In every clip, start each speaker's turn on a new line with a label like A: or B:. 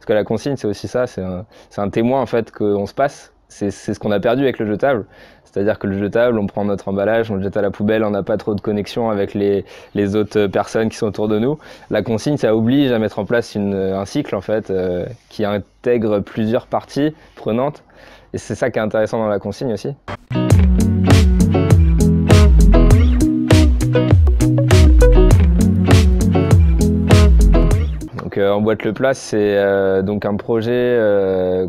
A: Parce que la consigne, c'est aussi ça, c'est un témoin en fait qu'on se passe. C'est ce qu'on a perdu avec le jetable. C'est-à-dire que le jetable, on prend notre emballage, on le jette à la poubelle, on n'a pas trop de connexion avec les autres personnes qui sont autour de nous. La consigne, ça oblige à mettre en place un cycle en fait, qui intègre plusieurs parties prenantes. Et c'est ça qui est intéressant dans la consigne aussi. Emboîte le Place, c'est donc un projet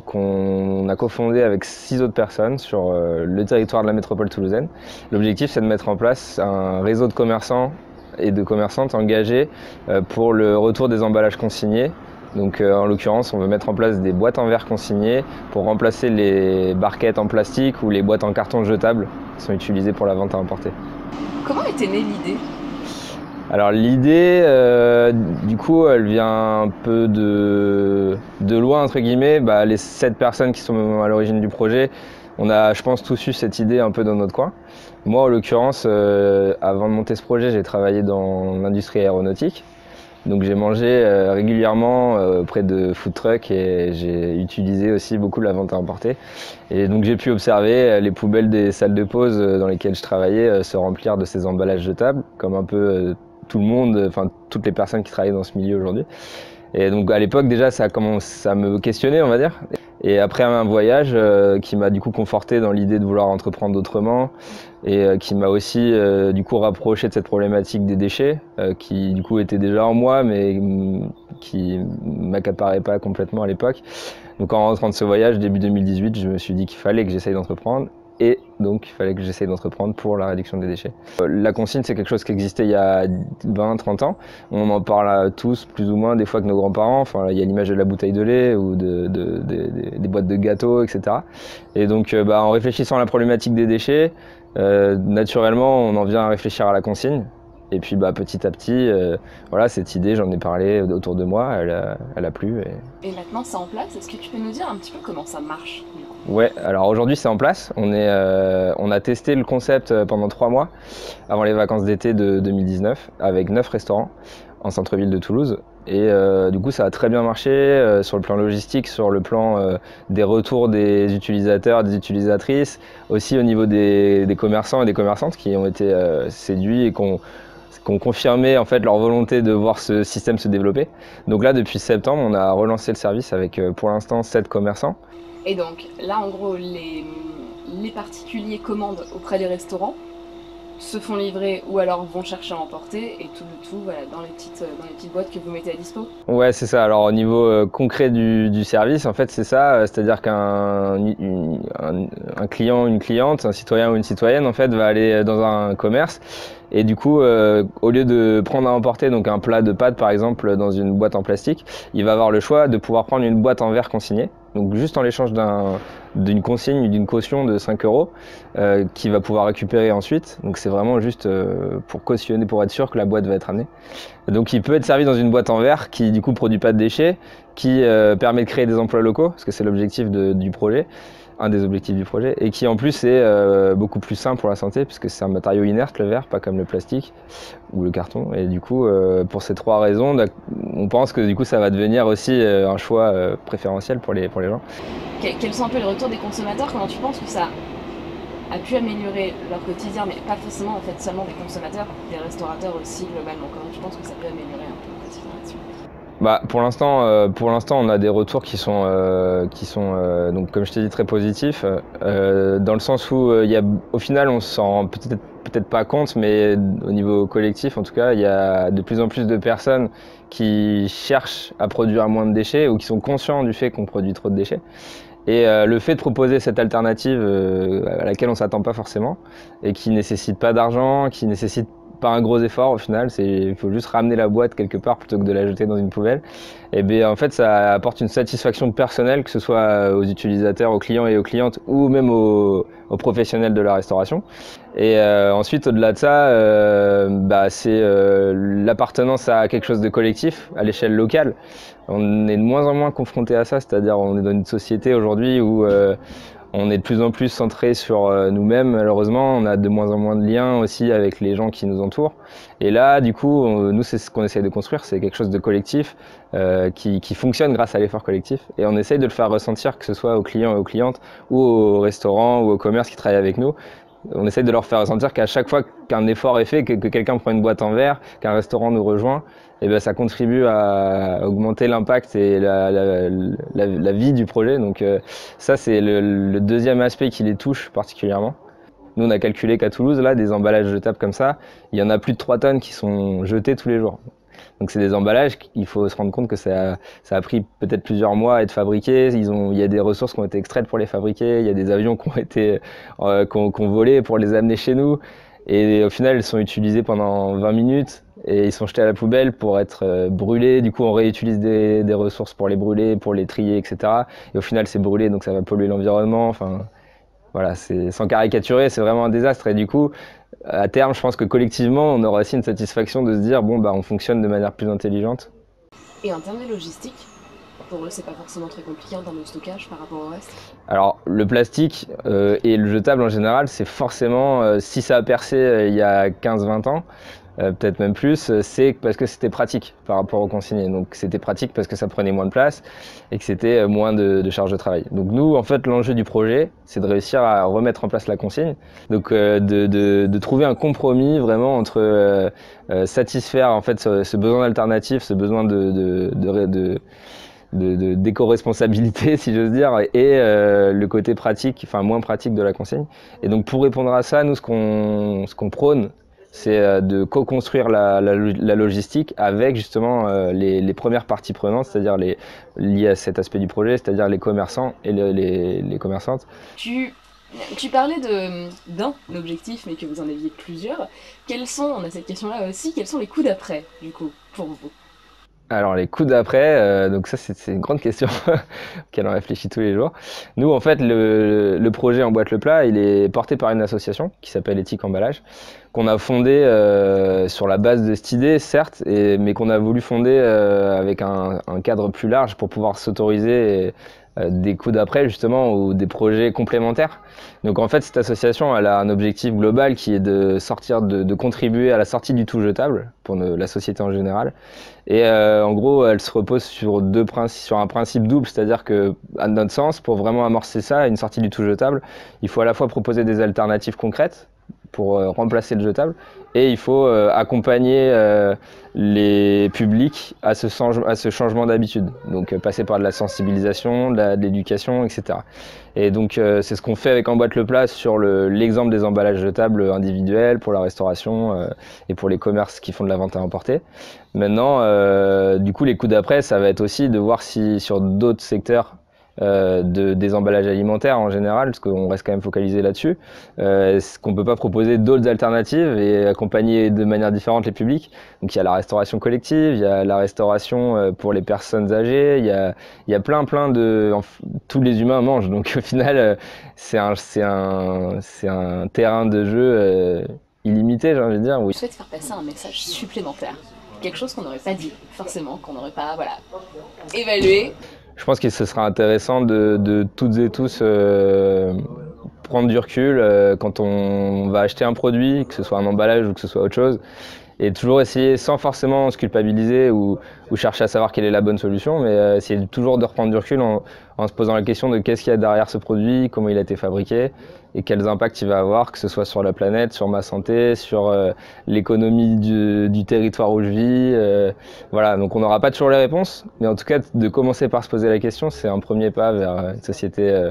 A: qu'on a cofondé avec 6 autres personnes sur le territoire de la métropole toulousaine. L'objectif, c'est de mettre en place un réseau de commerçants et de commerçantes engagés pour le retour des emballages consignés. Donc en l'occurrence, on veut mettre en place des boîtes en verre consignées pour remplacer les barquettes en plastique ou les boîtes en carton jetables qui sont utilisées pour la vente à emporter.
B: Comment était née l'idée ?
A: Alors l'idée, du coup, elle vient un peu de loin, entre guillemets. Les 7 personnes qui sont à l'origine du projet, on a, je pense, tous eu cette idée un peu dans notre coin. Moi, en l'occurrence, avant de monter ce projet, j'ai travaillé dans l'industrie aéronautique. Donc j'ai mangé régulièrement auprès de food trucks et j'ai utilisé aussi beaucoup la vente à emporter. Et donc j'ai pu observer les poubelles des salles de pause dans lesquelles je travaillais se remplir de ces emballages jetables, comme un peu tout le monde, enfin toutes les personnes qui travaillent dans ce milieu aujourd'hui. Et donc à l'époque déjà ça commence à me questionner, on va dire. Et après un voyage qui m'a du coup conforté dans l'idée de vouloir entreprendre autrement et qui m'a aussi du coup rapproché de cette problématique des déchets qui du coup était déjà en moi mais qui m'accaparait pas complètement à l'époque. Donc en rentrant de ce voyage début 2018, je me suis dit qu'il fallait que j'essaye d'entreprendre. Et donc, il fallait que j'essaye d'entreprendre pour la réduction des déchets. La consigne, c'est quelque chose qui existait il y a 20-30 ans. On en parle tous, plus ou moins, des fois que nos grands-parents. Enfin, il y a l'image de la bouteille de lait ou des boîtes de gâteaux, etc. Et donc, en réfléchissant à la problématique des déchets, naturellement, on en vient à réfléchir à la consigne. Et puis petit à petit, voilà, cette idée, j'en ai parlé autour de moi, elle a plu.
B: Et maintenant, c'est en place. Est-ce que tu peux nous dire un petit peu comment ça marche ?
A: Ouais, alors aujourd'hui c'est en place. On a testé le concept pendant 3 mois avant les vacances d'été de 2019 avec 9 restaurants en centre-ville de Toulouse. Et du coup ça a très bien marché sur le plan logistique, sur le plan des retours des utilisateurs, des utilisatrices, aussi au niveau des commerçants et des commerçantes qui ont été séduits et qui ont confirmé en fait leur volonté de voir ce système se développer. Donc là depuis septembre on a relancé le service avec pour l'instant 7 commerçants.
B: Et donc là en gros les particuliers commandent auprès des restaurants, se font livrer ou alors vont chercher à emporter et tout le tout voilà, dans les petites boîtes que vous mettez à dispo.
A: Ouais c'est ça, alors au niveau concret du service en fait c'est ça, c'est-à-dire qu'un client, une cliente, un citoyen ou une citoyenne en fait va aller dans un commerce et du coup au lieu de prendre à emporter donc un plat de pâtes par exemple dans une boîte en plastique, il va avoir le choix de pouvoir prendre une boîte en verre consignée. Donc juste en l'échange d'une consigne, d'une caution de 5 € qu'il va pouvoir récupérer ensuite. Donc c'est vraiment juste pour cautionner, pour être sûr que la boîte va être amenée. Donc il peut être servi dans une boîte en verre qui du coup produit pas de déchets, qui permet de créer des emplois locaux, parce que c'est l'objectif du projet, un des objectifs du projet, et qui en plus est beaucoup plus sain pour la santé, puisque c'est un matériau inerte le verre, pas comme le plastique ou le carton. Et du coup, pour ces 3 raisons, on pense que du coup ça va devenir aussi un choix préférentiel pour les gens.
B: Quels sont un peu les retours des consommateurs ? Comment tu penses que ça a pu améliorer leur quotidien, mais pas forcément en fait seulement des consommateurs, des restaurateurs aussi globalement. Comment tu penses que ça peut améliorer un peu le quotidien là-dessus ?
A: Pour l'instant, on a des retours qui sont donc comme je t'ai dit très positifs, dans le sens où au final on s'en rend peut-être pas compte, mais au niveau collectif en tout cas, il y a de plus en plus de personnes qui cherchent à produire moins de déchets ou qui sont conscients du fait qu'on produit trop de déchets. Et le fait de proposer cette alternative à laquelle on s'attend pas forcément et qui nécessite pas d'argent, qui nécessite pas un gros effort au final, il faut juste ramener la boîte quelque part plutôt que de la jeter dans une poubelle. Et bien en fait ça apporte une satisfaction personnelle, que ce soit aux utilisateurs, aux clients et aux clientes ou même aux professionnels de la restauration. Et ensuite au-delà de ça, c'est l'appartenance à quelque chose de collectif à l'échelle locale. On est de moins en moins confronté à ça, c'est-à-dire on est dans une société aujourd'hui où On est de plus en plus centré sur nous-mêmes, malheureusement. On a de moins en moins de liens aussi avec les gens qui nous entourent. Et là, du coup, nous, c'est ce qu'on essaie de construire, c'est quelque chose de collectif qui fonctionne grâce à l'effort collectif. Et on essaye de le faire ressentir, que ce soit aux clients et aux clientes, ou aux restaurants ou aux commerces qui travaillent avec nous. On essaye de leur faire ressentir qu'à chaque fois qu'un effort est fait, que quelqu'un prend une boîte en verre, qu'un restaurant nous rejoint, et ben ça contribue à augmenter l'impact et la vie du projet. Donc ça, c'est le deuxième aspect qui les touche particulièrement. Nous, on a calculé qu'à Toulouse, là, des emballages jetables comme ça, il y en a plus de 3 tonnes qui sont jetés tous les jours. Donc c'est des emballages, il faut se rendre compte que ça a pris peut-être plusieurs mois à être fabriqués. Il y a des ressources qui ont été extraites pour les fabriquer, il y a des avions qui ont volé pour les amener chez nous. Et au final, ils sont utilisés pendant 20 minutes et ils sont jetés à la poubelle pour être brûlés. Du coup, on réutilise des ressources pour les brûler, pour les trier, etc. Et au final, c'est brûlé, donc ça va polluer l'environnement. Enfin, voilà, sans caricaturer, c'est vraiment un désastre. Et du coup, à terme, je pense que collectivement, on aura aussi une satisfaction de se dire, bon, bah, on fonctionne de manière plus intelligente.
B: Et en termes de logistique, pour eux, c'est pas forcément très compliqué en termes de stockage par rapport au reste?
A: Alors, le plastique et le jetable en général, c'est forcément, si ça a percé il y a 15-20 ans, peut-être même plus, c'est parce que c'était pratique par rapport aux consignes. Donc c'était pratique parce que ça prenait moins de place et que c'était moins de charge de travail. Donc nous, en fait, l'enjeu du projet, c'est de réussir à remettre en place la consigne. Donc de trouver un compromis vraiment entre satisfaire en fait ce besoin alternatif, ce besoin d'éco-responsabilité, si j'ose dire, et le côté pratique, enfin moins pratique de la consigne. Et donc pour répondre à ça, nous, ce qu'on prône, c'est de co-construire la logistique avec justement les premières parties prenantes, c'est-à-dire liées à cet aspect du projet, c'est-à-dire les commerçants et les commerçantes.
B: Tu parlais d'un objectif, mais que vous en aviez plusieurs. On a cette question-là aussi, quels sont les coups d'après, du coup, pour vous?
A: Alors les coups d'après, donc ça c'est une grande question auquel on réfléchit tous les jours. Nous en fait le projet Emboîte le plat, il est porté par une association qui s'appelle Éthique Emballage, qu'on a fondée sur la base de cette idée certes, mais qu'on a voulu fonder avec un cadre plus large pour pouvoir s'autoriser des coups d'après justement ou des projets complémentaires. Donc en fait cette association elle a un objectif global qui est de contribuer à la sortie du tout jetable pour la société en général. Et en gros elle se repose sur un principe double, c'est-à-dire que à notre sens pour vraiment amorcer ça, une sortie du tout jetable, il faut à la fois proposer des alternatives concrètes pour remplacer le jetable et il faut accompagner les publics à ce changement d'habitude. Donc passer par de la sensibilisation, de l'éducation, etc. Et donc c'est ce qu'on fait avec Emboîte le plat sur l'exemple des emballages jetables individuels pour la restauration et pour les commerces qui font de la vente à emporter. Maintenant, du coup, les coups d'après, ça va être aussi de voir si sur d'autres secteurs des emballages alimentaires en général, parce qu'on reste quand même focalisé là-dessus, est-ce qu'on peut pas proposer d'autres alternatives et accompagner de manière différente les publics. Donc il y a la restauration collective, il y a la restauration pour les personnes âgées, il y a plein tous les humains mangent, donc au final c'est un terrain de jeu illimité, j'ai envie de dire. Oui.
B: Je souhaite faire passer un message supplémentaire, quelque chose qu'on n'aurait pas dit forcément, qu'on n'aurait pas évalué.
A: Je pense que ce sera intéressant de toutes et tous prendre du recul quand on va acheter un produit, que ce soit un emballage ou que ce soit autre chose, et toujours essayer, sans forcément se culpabiliser ou chercher à savoir quelle est la bonne solution, mais essayer toujours de reprendre du recul en se posant la question de qu'est-ce qu'il y a derrière ce produit, comment il a été fabriqué et quels impacts il va avoir, que ce soit sur la planète, sur ma santé, sur l'économie du territoire où je vis. Voilà, donc on n'aura pas toujours les réponses, mais en tout cas de commencer par se poser la question, c'est un premier pas vers une société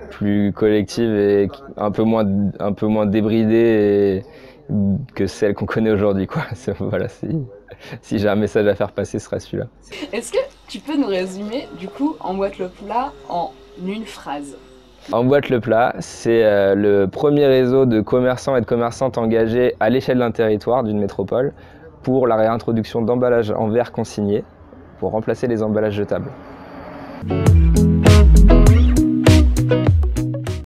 A: plus collective et un peu moins débridée que celle qu'on connaît aujourd'hui, quoi. Voilà, si j'ai un message à faire passer, ce sera celui-là.
B: Est-ce que tu peux nous résumer, du coup, Emboîte le plat en une phrase?
A: Emboîte le plat, c'est le premier réseau de commerçants et de commerçantes engagés à l'échelle d'un territoire, d'une métropole, pour la réintroduction d'emballages en verre consigné, pour remplacer les emballages jetables.